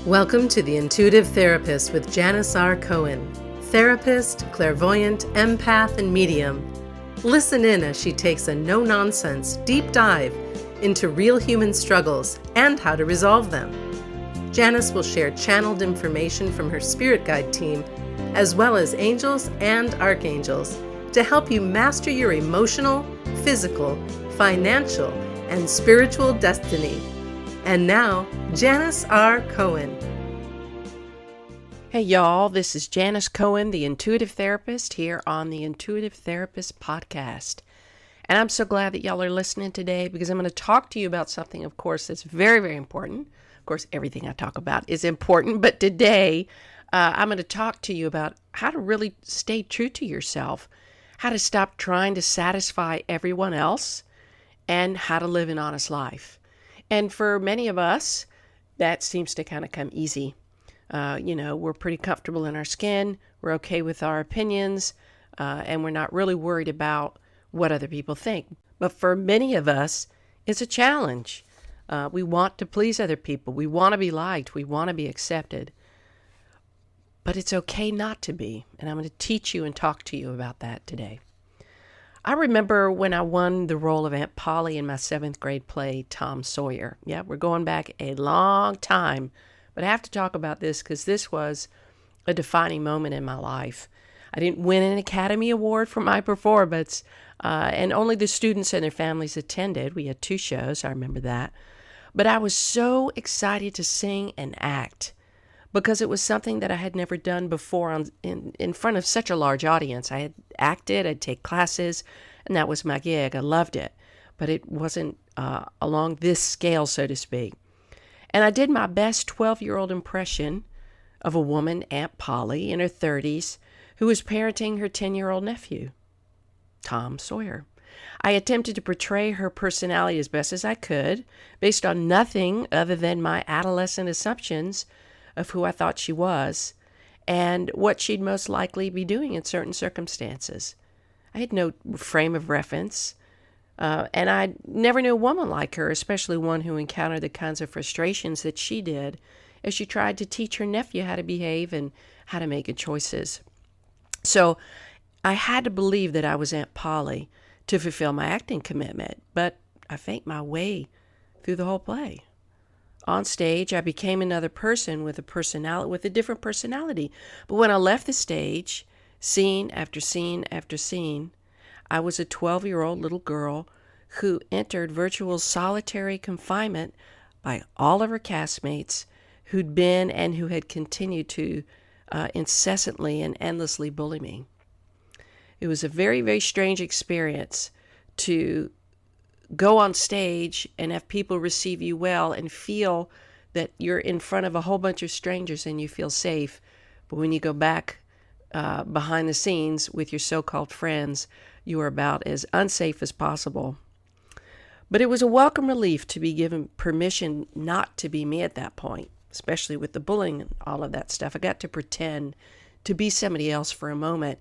Welcome to The Intuitive Therapist with Janis Cohen, therapist, clairvoyant, empath, and medium. Listen in as she takes a no-nonsense deep dive into real human struggles and how to resolve them. Janis will share channeled information from her spirit guide team, as well as angels and archangels, to help you master your emotional, physical, financial, and spiritual destiny. And now, Janis R. Cohen. Hey y'all, this is Janis Cohen, the Intuitive Therapist, here on the Intuitive Therapist podcast. And I'm so glad that y'all are listening today because I'm going to talk to you about something, of course, that's very, very important. Of course, everything I talk about is important, but today I'm going to talk to you about how to really stay true to yourself, how to stop trying to satisfy everyone else, and how to live an honest life. And for many of us, that seems to kind of come easy. We're pretty comfortable in our skin. We're okay with our opinions, and we're not really worried about what other people think. But for many of us, it's a challenge. We want to please other people. We want to be liked. We want to be accepted. But it's okay not to be. And I'm going to teach you and talk to you about that today. I remember when I won the role of Aunt Polly in my 7th grade play, Tom Sawyer. Yeah, we're going back a long time, but I have to talk about this because this was a defining moment in my life. I didn't win an Academy Award for my performance, and only the students and their families attended. We had 2 shows, I remember that. But I was so excited to sing and act because it was something that I had never done before in front of such a large audience. I had acted, I'd take classes, and that was my gig. I loved it, but it wasn't along this scale, so to speak. And I did my best 12-year-old impression of a woman, Aunt Polly, in her 30s, who was parenting her 10-year-old nephew, Tom Sawyer. I attempted to portray her personality as best as I could, based on nothing other than my adolescent assumptions of who I thought she was and what she'd most likely be doing in certain circumstances. I had no frame of reference, and I never knew a woman like her, especially one who encountered the kinds of frustrations that she did as she tried to teach her nephew how to behave and how to make good choices. So I had to believe that I was Aunt Polly to fulfill my acting commitment, but I faked my way through the whole play. On stage, I became another person with a different personality. But when I left the stage, scene after scene after scene, I was a 12-year-old little girl who entered virtual solitary confinement by all of her castmates who'd been and who had continued to incessantly and endlessly bully me. It was a very, very strange experience to go on stage and have people receive you well and feel that you're in front of a whole bunch of strangers and you feel safe. But when you go back behind the scenes with your so-called friends, you are about as unsafe as possible. But it was a welcome relief to be given permission not to be me at that point, especially with the bullying and all of that stuff. I got to pretend to be somebody else for a moment,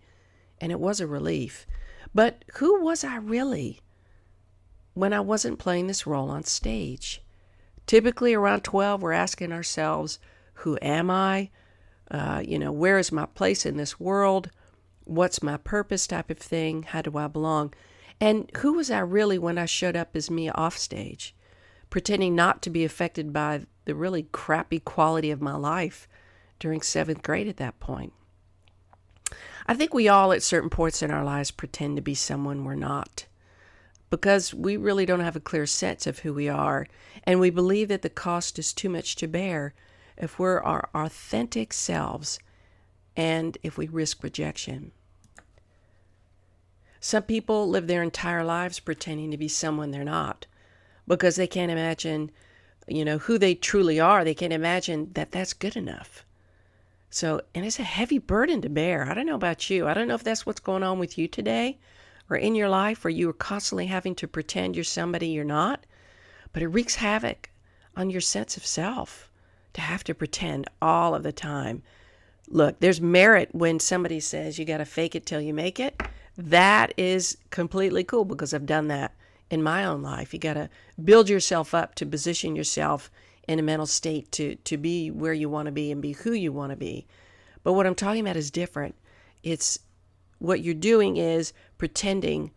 and it was a relief. But who was I really when I wasn't playing this role on stage? Typically around 12, we're asking ourselves, who am I? Where is my place in this world? What's my purpose type of thing? How do I belong? And who was I really when I showed up as me off stage, pretending not to be affected by the really crappy quality of my life during 7th grade at that point? I think we all at certain points in our lives pretend to be someone we're not, because we really don't have a clear sense of who we are, and we believe that the cost is too much to bear if we're our authentic selves and if we risk rejection. Some people live their entire lives pretending to be someone they're not because they can't imagine, who they truly are. They can't imagine that that's good enough. And it's a heavy burden to bear. I don't know about you. I don't know if that's what's going on with you today or in your life where you are constantly having to pretend you're somebody you're not, but it wreaks havoc on your sense of self to have to pretend all of the time. Look, there's merit when somebody says you got to fake it till you make it. That is completely cool because I've done that in my own life. You got to build yourself up to position yourself in a mental state to be where you want to be and be who you want to be. But what I'm talking about is different. It's what you're doing is pretending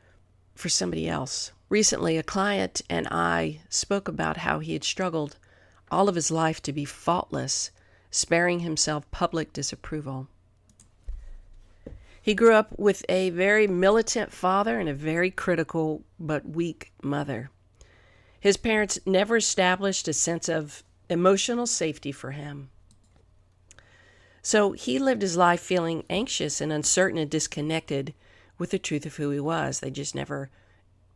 for somebody else. Recently, a client and I spoke about how he had struggled all of his life to be faultless, sparing himself public disapproval. He grew up with a very militant father and a very critical but weak mother. His parents never established a sense of emotional safety for him. So he lived his life feeling anxious and uncertain and disconnected with the truth of who he was. They just never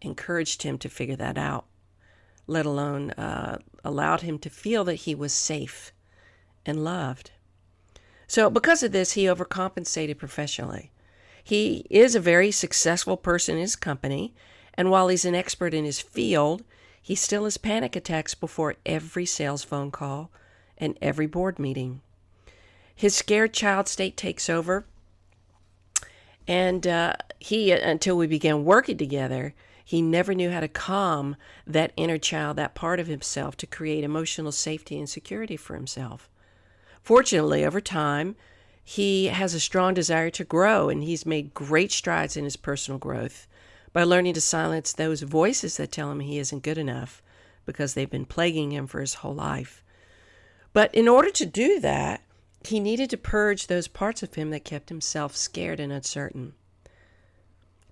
encouraged him to figure that out, let alone allowed him to feel that he was safe and loved. So because of this, he overcompensated professionally. He is a very successful person in his company, and while he's an expert in his field, he still has panic attacks before every sales phone call and every board meeting. His scared child state takes over, and until we began working together, he never knew how to calm that inner child, that part of himself, to create emotional safety and security for himself. Fortunately, over time, he has a strong desire to grow, and he's made great strides in his personal growth by learning to silence those voices that tell him he isn't good enough because they've been plaguing him for his whole life. But in order to do that, he needed to purge those parts of him that kept himself scared and uncertain.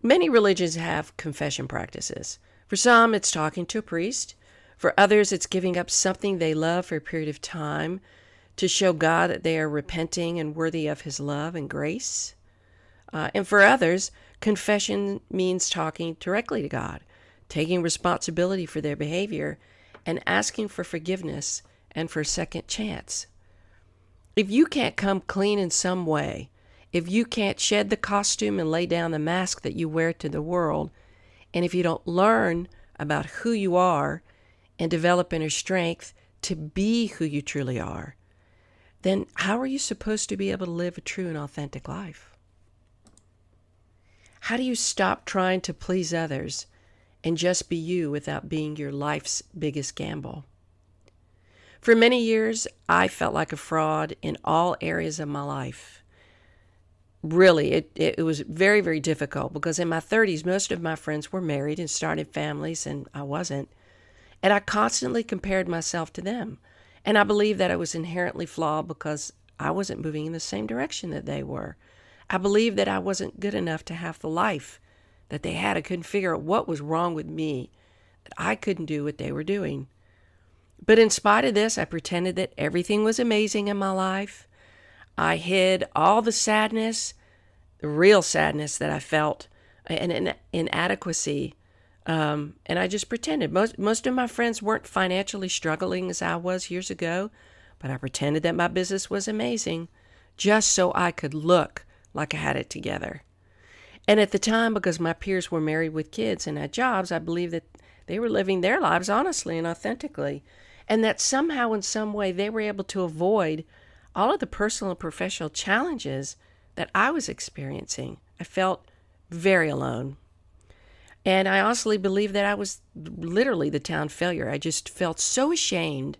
Many religions have confession practices. For some, it's talking to a priest. For others, it's giving up something they love for a period of time to show God that they are repenting and worthy of his love and grace. And for others, confession means talking directly to God, taking responsibility for their behavior, and asking for forgiveness and for a second chance. If you can't come clean in some way, if you can't shed the costume and lay down the mask that you wear to the world, and if you don't learn about who you are and develop inner strength to be who you truly are, then how are you supposed to be able to live a true and authentic life? How do you stop trying to please others and just be you without being your life's biggest gamble? For many years, I felt like a fraud in all areas of my life. Really, it was very, very difficult because in my 30s, most of my friends were married and started families, and I wasn't. And I constantly compared myself to them. And I believed that I was inherently flawed because I wasn't moving in the same direction that they were. I believed that I wasn't good enough to have the life that they had. I couldn't figure out what was wrong with me, that I couldn't do what they were doing. But in spite of this, I pretended that everything was amazing in my life. I hid all the sadness, the real sadness that I felt, and inadequacy. And I just pretended. Most of my friends weren't financially struggling as I was years ago, but I pretended that my business was amazing just so I could look like I had it together. And at the time, because my peers were married with kids and had jobs, I believed that they were living their lives honestly and authentically, and that somehow in some way they were able to avoid all of the personal and professional challenges that I was experiencing. I felt very alone. And I honestly believed that I was literally the town failure. I just felt so ashamed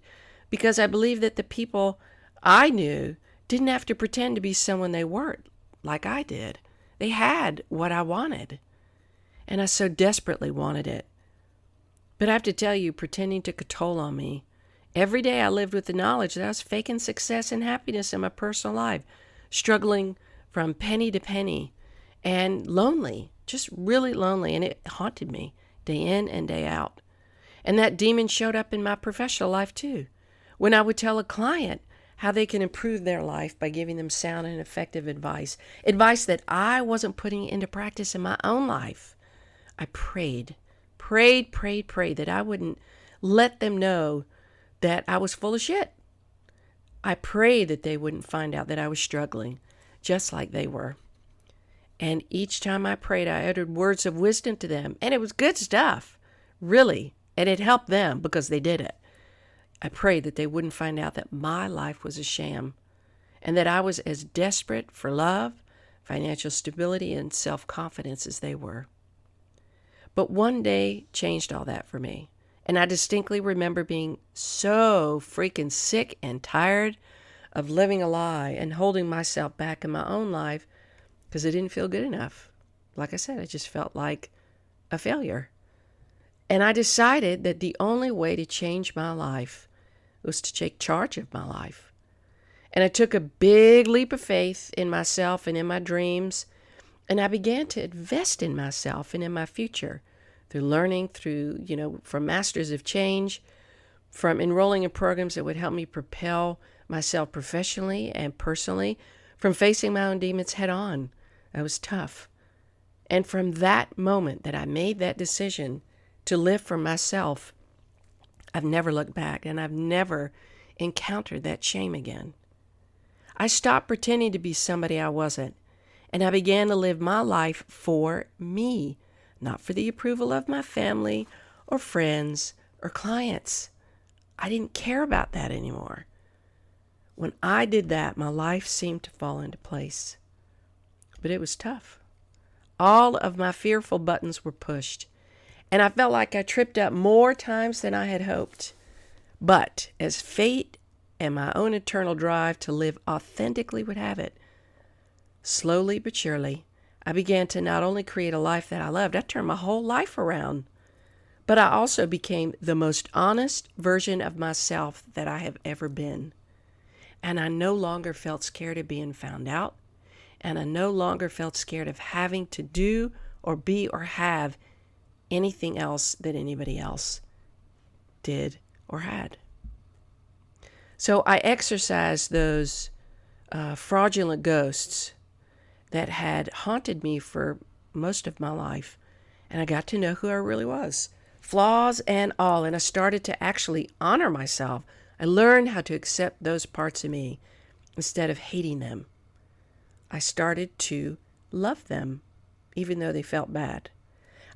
because I believed that the people I knew didn't have to pretend to be someone they weren't, like I did. They had what I wanted, and I so desperately wanted it. But I have to tell you, pretending took a toll on me. Every day I lived with the knowledge that I was faking success and happiness in my personal life, struggling from penny to penny, and lonely, just really lonely, and it haunted me day in and day out. And that demon showed up in my professional life too. When I would tell a client how they can improve their life by giving them sound and effective advice that I wasn't putting into practice in my own life, I prayed that I wouldn't let them know that I was full of shit. I prayed that they wouldn't find out that I was struggling, just like they were. And each time I prayed, I uttered words of wisdom to them. And it was good stuff, really. And it helped them because they did it. I prayed that they wouldn't find out that my life was a sham and that I was as desperate for love, financial stability, and self-confidence as they were. But one day changed all that for me. And I distinctly remember being so freaking sick and tired of living a lie and holding myself back in my own life because it didn't feel good enough. Like I said, I just felt like a failure. And I decided that the only way to change my life was to take charge of my life. And I took a big leap of faith in myself and in my dreams. And I began to invest in myself and in my future through learning, from Masters of Change, from enrolling in programs that would help me propel myself professionally and personally, from facing my own demons head on. That was tough. And from that moment that I made that decision to live for myself, I've never looked back, and I've never encountered that shame again. I stopped pretending to be somebody I wasn't, and I began to live my life for me, not for the approval of my family or friends or clients. I didn't care about that anymore. When I did that, my life seemed to fall into place. But it was tough. All of my fearful buttons were pushed, and I felt like I tripped up more times than I had hoped. But as fate and my own internal drive to live authentically would have it, slowly but surely, I began to not only create a life that I loved, I turned my whole life around, but I also became the most honest version of myself that I have ever been. And I no longer felt scared of being found out, and I no longer felt scared of having to do or be or have anything else that anybody else did or had. So I exorcised those fraudulent ghosts that had haunted me for most of my life, and I got to know who I really was, flaws and all, and I started to actually honor myself. I learned how to accept those parts of me instead of hating them. I started to love them, even though they felt bad.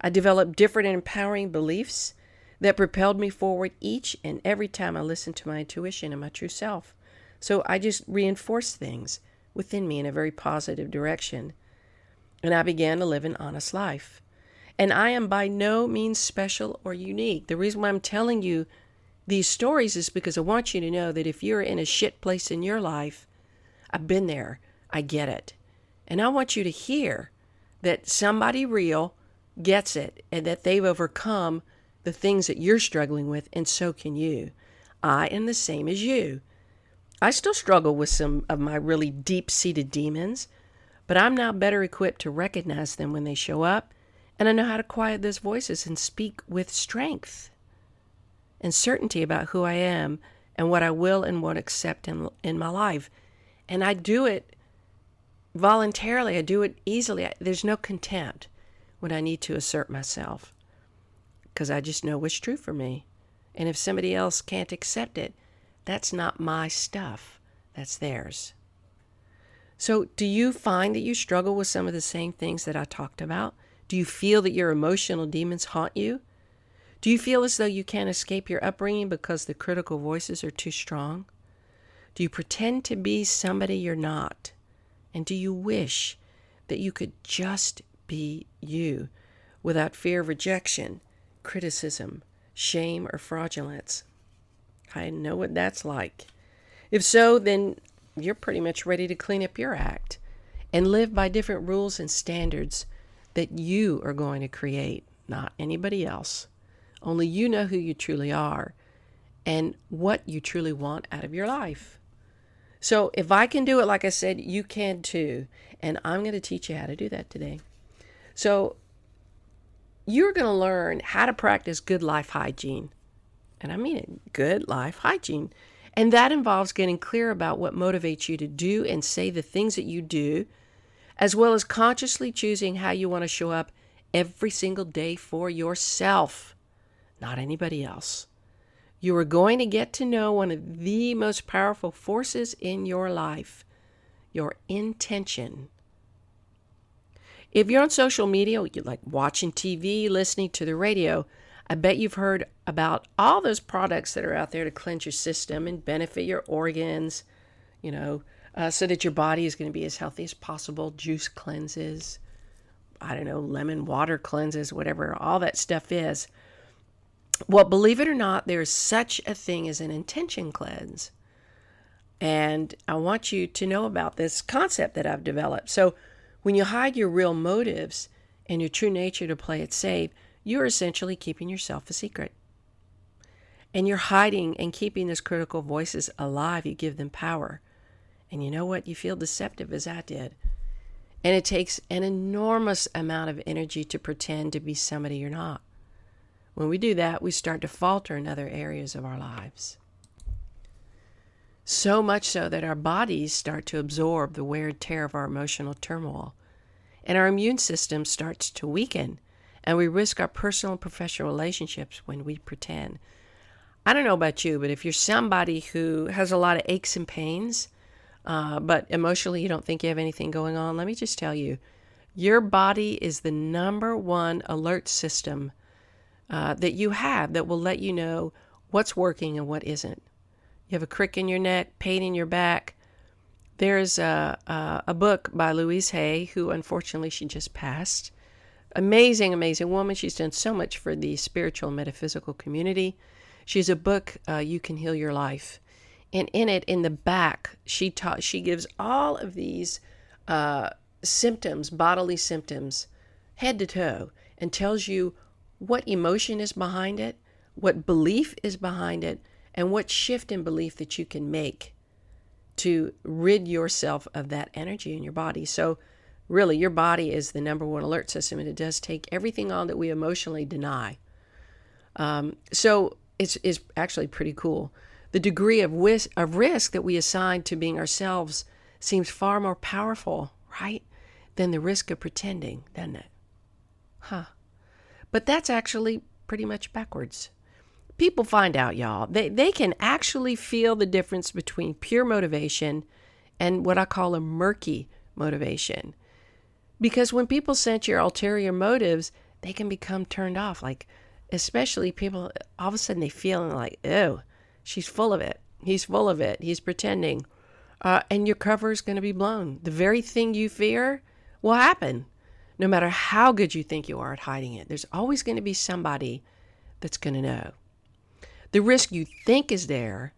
I developed different and empowering beliefs that propelled me forward each and every time I listened to my intuition and my true self. So I just reinforced things within me in a very positive direction. And I began to live an honest life. And I am by no means special or unique. The reason why I'm telling you these stories is because I want you to know that if you're in a shit place in your life, I've been there. I get it. And I want you to hear that somebody real gets it and that they've overcome the things that you're struggling with, and so can you. I am the same as you. I still struggle with some of my really deep-seated demons, but I'm now better equipped to recognize them when they show up, and I know how to quiet those voices and speak with strength and certainty about who I am and what I will and won't accept in my life. And I do it voluntarily. I do it easily. There's no contempt when I need to assert myself, because I just know what's true for me. And if somebody else can't accept it, that's not my stuff. That's theirs. So do you find that you struggle with some of the same things that I talked about? Do you feel that your emotional demons haunt you? Do you feel as though you can't escape your upbringing because the critical voices are too strong? Do you pretend to be somebody you're not? And do you wish that you could just be you without fear of rejection, criticism, shame, or fraudulence? I know what that's like. If so, then you're pretty much ready to clean up your act and live by different rules and standards that you are going to create, not anybody else. Only you know who you truly are and what you truly want out of your life. So if I can do it, like I said, you can too. And I'm going to teach you how to do that today. So you're going to learn how to practice good life hygiene. And I mean it, good life hygiene. And that involves getting clear about what motivates you to do and say the things that you do, as well as consciously choosing how you want to show up every single day for yourself, not anybody else. You are going to get to know one of the most powerful forces in your life, your intention. If you're on social media, you like watching TV, listening to the radio, I bet you've heard about all those products that are out there to cleanse your system and benefit your organs, so that your body is going to be as healthy as possible. Juice cleanses, lemon water cleanses, whatever all that stuff is. Well, believe it or not, there's such a thing as an intention cleanse. And I want you to know about this concept that I've developed. So when you hide your real motives and your true nature to play it safe, you're essentially keeping yourself a secret. And you're hiding and keeping those critical voices alive. You give them power. And you know what? You feel deceptive, as I did. And it takes an enormous amount of energy to pretend to be somebody you're not. When we do that, we start to falter in other areas of our lives. So much so that our bodies start to absorb the wear and tear of our emotional turmoil. And our immune system starts to weaken. And we risk our personal and professional relationships when we pretend. I don't know about you, but if you're somebody who has a lot of aches and pains, but emotionally you don't think you have anything going on, let me just tell you, your body is the number one alert system that you have that will let you know what's working and what isn't. You have a crick in your neck, pain in your back. There's a book by Louise Hay, who unfortunately she just passed. Amazing, amazing woman. She's done so much for the spiritual and metaphysical community. She has a book, You Can Heal Your Life. And in it, in the back, she gives all of these symptoms, bodily symptoms, head to toe, and tells you what emotion is behind it, what belief is behind it, and what shift in belief that you can make to rid yourself of that energy in your body. So really, your body is the number one alert system, and it does take everything on that we emotionally deny. So it's actually pretty cool. The degree of risk that we assign to being ourselves seems far more powerful, right, than the risk of pretending, doesn't it? But that's actually pretty much backwards. People find out, y'all, they can actually feel the difference between pure motivation and what I call a murky motivation. Because when people sense your ulterior motives, they can become turned off. Like, especially people, all of a sudden they feel like, ew, she's full of it. He's full of it. He's pretending. And your cover is going to be blown. The very thing you fear will happen. No matter how good you think you are at hiding it, there's always going to be somebody that's going to know. The risk you think is there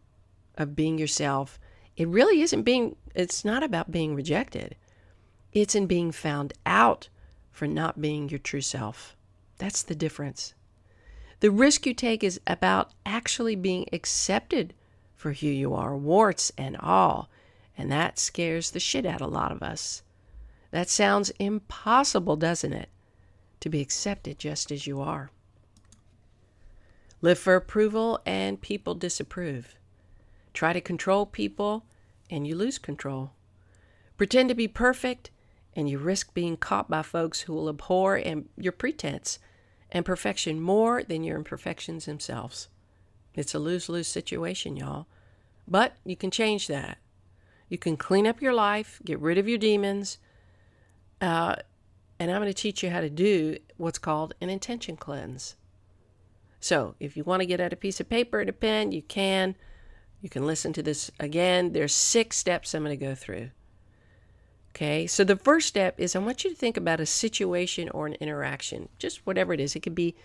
of being yourself, it really it's not about being rejected. It's in being found out for not being your true self. That's the difference. The risk you take is about actually being accepted for who you are, warts and all. And that scares the shit out of a lot of us. That sounds impossible, doesn't it? To be accepted just as you are. Live for approval and people disapprove. Try to control people and you lose control. Pretend to be perfect and you risk being caught by folks who will abhor your pretense and perfection more than your imperfections themselves. It's a lose-lose situation, y'all. But you can change that. You can clean up your life, get rid of your demons, and I'm going to teach you how to do what's called an intention cleanse. So if you want to get out a piece of paper and a pen, you can. You can listen to this again. There's 6 steps I'm going to go through. Okay, so the first step is I want you to think about a situation or an interaction, just whatever it is. It can be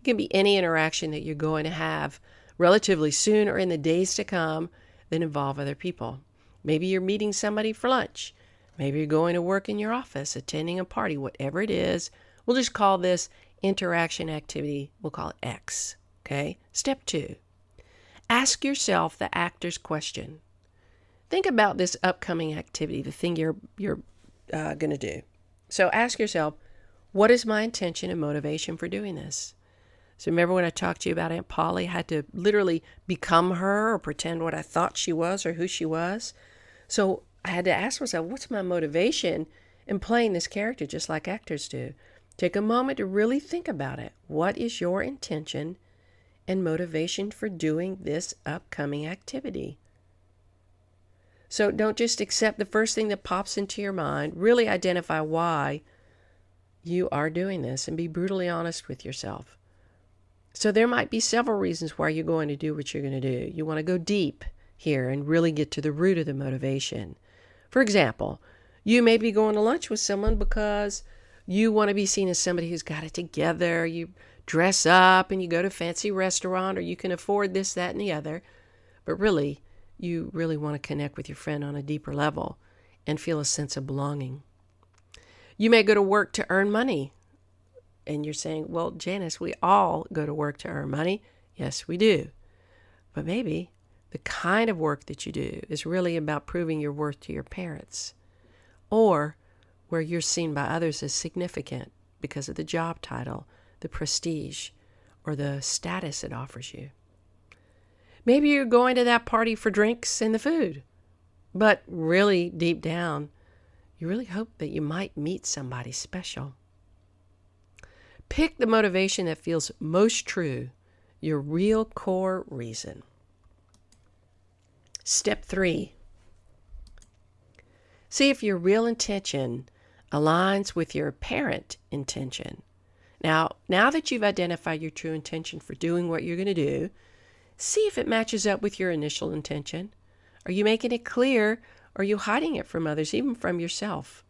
any interaction that you're going to have relatively soon or in the days to come that involve other people. Maybe you're meeting somebody for lunch. Maybe you're going to work in your office, attending a party, whatever it is. We'll just call this interaction activity. We'll call it X. Okay, step 2. Ask yourself the actor's question. Think about this upcoming activity, the thing you're going to do. So ask yourself, what is my intention and motivation for doing this? So remember when I talked to you about Aunt Polly, I had to literally become her or pretend what I thought she was or who she was. So I had to ask myself, what's my motivation in playing this character just like actors do? Take a moment to really think about it. What is your intention and motivation for doing this upcoming activity? So don't just accept the first thing that pops into your mind. Really identify why you are doing this and be brutally honest with yourself. So there might be several reasons why you're going to do what you're going to do. You want to go deep here and really get to the root of the motivation. For example, you may be going to lunch with someone because You want to be seen as somebody who's got it together. You dress up and you go to a fancy restaurant, or you can afford this, that, and the other. But really, you really want to connect with your friend on a deeper level and feel a sense of belonging. You may go to work to earn money. And you're saying, well, Janis, we all go to work to earn money. Yes, we do. But maybe the kind of work that you do is really about proving your worth to your parents, or where you're seen by others as significant because of the job title, the prestige, or the status it offers you. Maybe you're going to that party for drinks and the food, but really deep down, you really hope that you might meet somebody special. Pick the motivation that feels most true, your real core reason. Step 3. See if your real intention aligns with your apparent intention. Now that you've identified your true intention for doing what you're going to do, see if it matches up with your initial intention. Are you making it clear, or are you hiding it from others, even from yourself?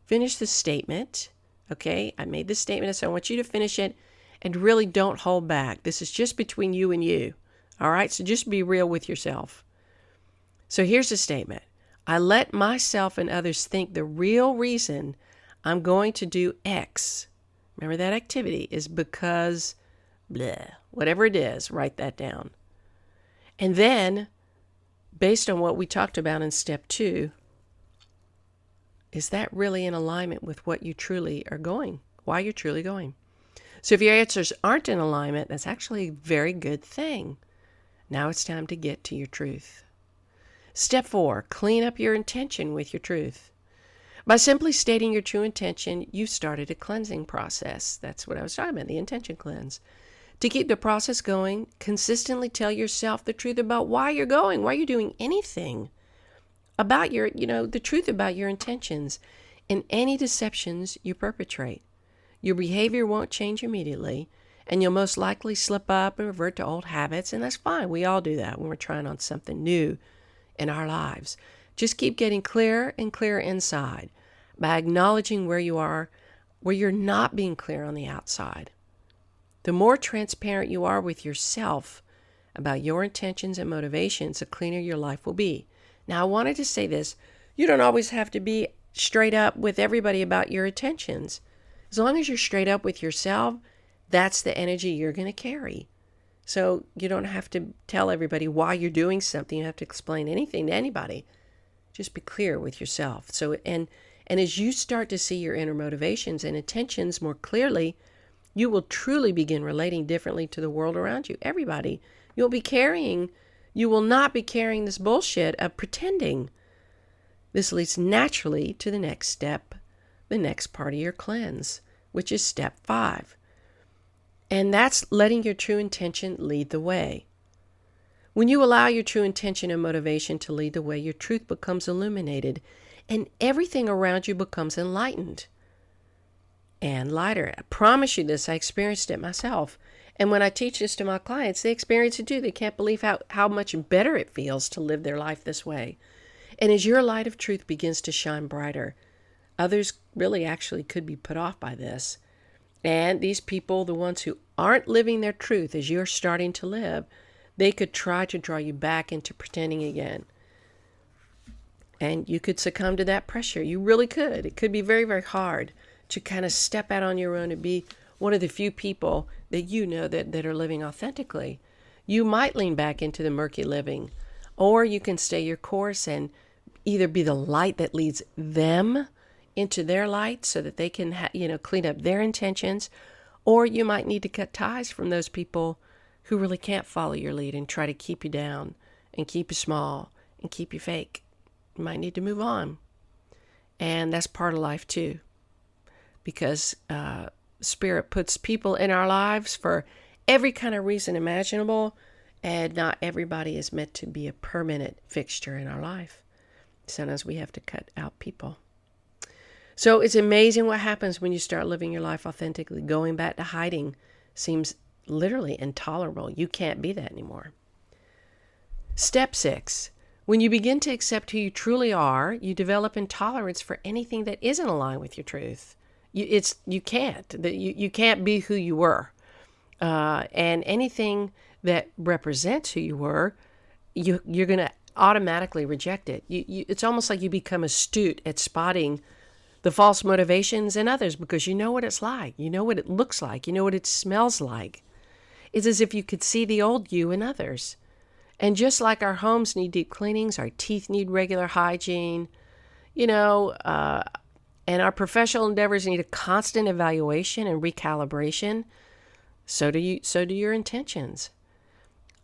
Finish the statement. Okay, I made this statement, so I want you to finish it, and really don't hold back. This is just between you and you. All right, so just be real with yourself. So here's the statement. I let myself and others think the real reason I'm going to do X, remember that activity, is because blah, whatever it is, write that down. And then, based on what we talked about in step 2, is that really in alignment with what you truly are going, why you're truly going? So if your answers aren't in alignment, that's actually a very good thing. Now it's time to get to your truth. Step 4, clean up your intention with your truth. By simply stating your true intention, you've started a cleansing process. That's what I was talking about, the intention cleanse. To keep the process going, consistently tell yourself the truth about why you're going, why you're doing anything. About your, the truth about your intentions and any deceptions you perpetrate. Your behavior won't change immediately, and you'll most likely slip up and revert to old habits, and that's fine. We all do that when we're trying on something new in our lives. Just keep getting clearer and clearer inside by acknowledging where you are, where you're not being clear on the outside. The more transparent you are with yourself about your intentions and motivations, the cleaner your life will be. Now, I wanted to say this. You don't always have to be straight up with everybody about your intentions. As long as you're straight up with yourself, that's the energy you're going to carry. So you don't have to tell everybody why you're doing something. You don't have to explain anything to anybody. Just be clear with yourself. So, and as you start to see your inner motivations and intentions more clearly, you will truly begin relating differently to the world around you. Everybody. You will not be carrying this bullshit of pretending. This leads naturally to the next step, the next part of your cleanse, which is step 5. And that's letting your true intention lead the way. When you allow your true intention and motivation to lead the way, your truth becomes illuminated and everything around you becomes enlightened and lighter. I promise you this, I experienced it myself. And when I teach this to my clients, they experience it too. They can't believe how much better it feels to live their life this way. And as your light of truth begins to shine brighter, others really actually could be put off by this. And these people, the ones who aren't living their truth as you're starting to live, they could try to draw you back into pretending again. And you could succumb to that pressure. You really could. It could be very, very hard to kind of step out on your own and be one of the few people that you know that are living authentically. You might lean back into the murky living, or you can stay your course and either be the light that leads them into their light so that they can clean up their intentions, or you might need to cut ties from those people who really can't follow your lead and try to keep you down and keep you small and keep you fake. You might need to move on. And that's part of life too, because Spirit puts people in our lives for every kind of reason imaginable, and not everybody is meant to be a permanent fixture in our life. Sometimes we have to cut out people. So it's amazing what happens when you start living your life authentically. Going back to hiding seems literally intolerable. You can't be that anymore. Step 6. When you begin to accept who you truly are, you develop intolerance for anything that isn't aligned with your truth. You can't. You can't be who you were. And anything that represents who you were, you're going to automatically reject it. It's almost like you become astute at spotting the false motivations in others because you know what it's like. You know what it looks like. You know what it smells like. It's as if you could see the old you in others. And just like our homes need deep cleanings, our teeth need regular hygiene, and our professional endeavors need a constant evaluation and recalibration, so do your intentions.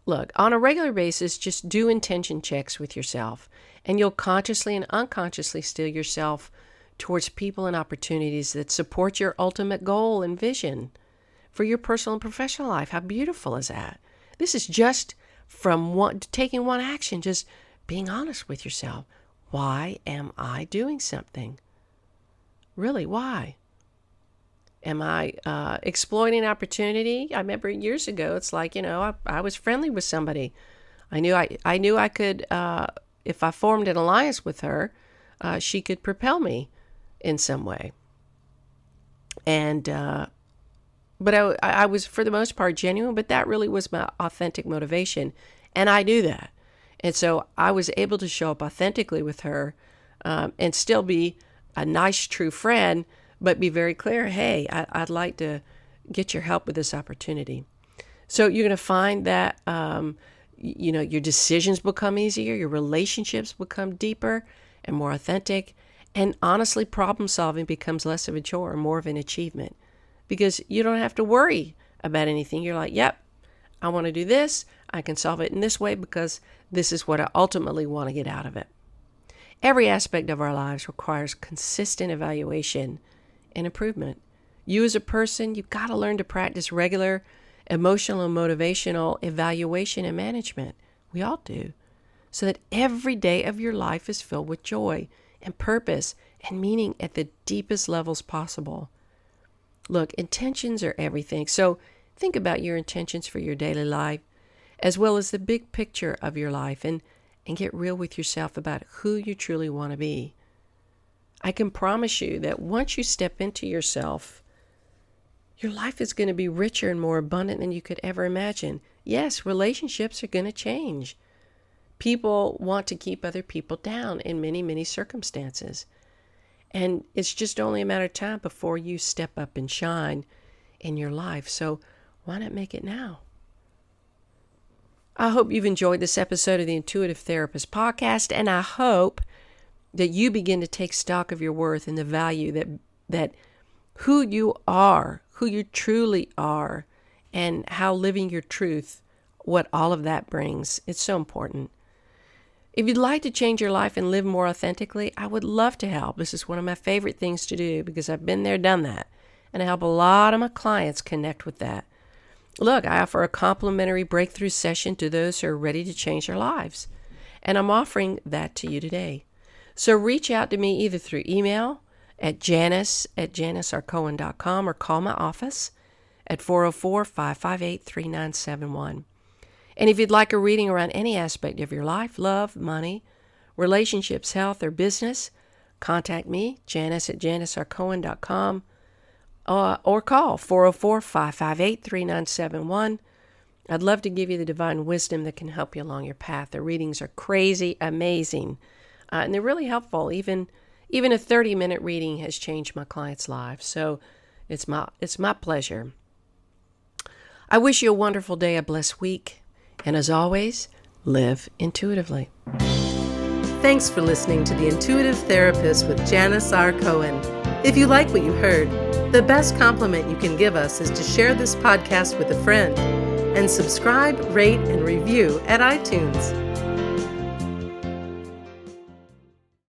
Look, on a regular basis, just do intention checks with yourself, and you'll consciously and unconsciously steer yourself towards people and opportunities that support your ultimate goal and vision for your personal and professional life. How beautiful is that? This is just from taking one action, just being honest with yourself. Why am I doing something? Really, why? Am I exploiting opportunity? I remember years ago, it's like, I was friendly with somebody. I knew I could, if I formed an alliance with her, she could propel me in some way. And, but I was, for the most part, genuine, but that really was my authentic motivation. And I knew that. And so I was able to show up authentically with her and still be a nice, true friend, but be very clear, hey, I'd like to get your help with this opportunity. So you're going to find that, your decisions become easier, your relationships become deeper and more authentic, and honestly, problem solving becomes less of a chore and more of an achievement because you don't have to worry about anything. You're like, yep, I want to do this. I can solve it in this way because this is what I ultimately want to get out of it. Every aspect of our lives requires consistent evaluation and improvement. You as a person, you've got to learn to practice regular emotional and motivational evaluation and management. We all do. So that every day of your life is filled with joy and purpose and meaning at the deepest levels possible. Look, intentions are everything. So think about your intentions for your daily life as well as the big picture of your life and get real with yourself about who you truly want to be. I can promise you that once you step into yourself, your life is going to be richer and more abundant than you could ever imagine. Yes, relationships are going to change. People want to keep other people down in many, many circumstances. And it's just only a matter of time before you step up and shine in your life. So why not make it now? I hope you've enjoyed this episode of the Intuitive Therapist Podcast, and I hope that you begin to take stock of your worth and the value that who you are, who you truly are, and how living your truth, what all of that brings. It's so important. If you'd like to change your life and live more authentically, I would love to help. This is one of my favorite things to do because I've been there, done that, and I help a lot of my clients connect with that. Look, I offer a complimentary breakthrough session to those who are ready to change their lives, and I'm offering that to you today. So reach out to me either through email at janis@janisrcohen.com or call my office at 404-558-3971. And if you'd like a reading around any aspect of your life, love, money, relationships, health, or business, contact me, Janis@janisrcohen.com, or call 404-558-3971. I'd love to give you the divine wisdom that can help you along your path. The readings are crazy, amazing, and they're really helpful. Even a 30-minute reading has changed my clients' lives, so it's my pleasure. I wish you a wonderful day, a blessed week, and as always, live intuitively. Thanks for listening to The Intuitive Therapist with Janis R. Cohen. If you like what you heard, the best compliment you can give us is to share this podcast with a friend and subscribe, rate, and review at iTunes.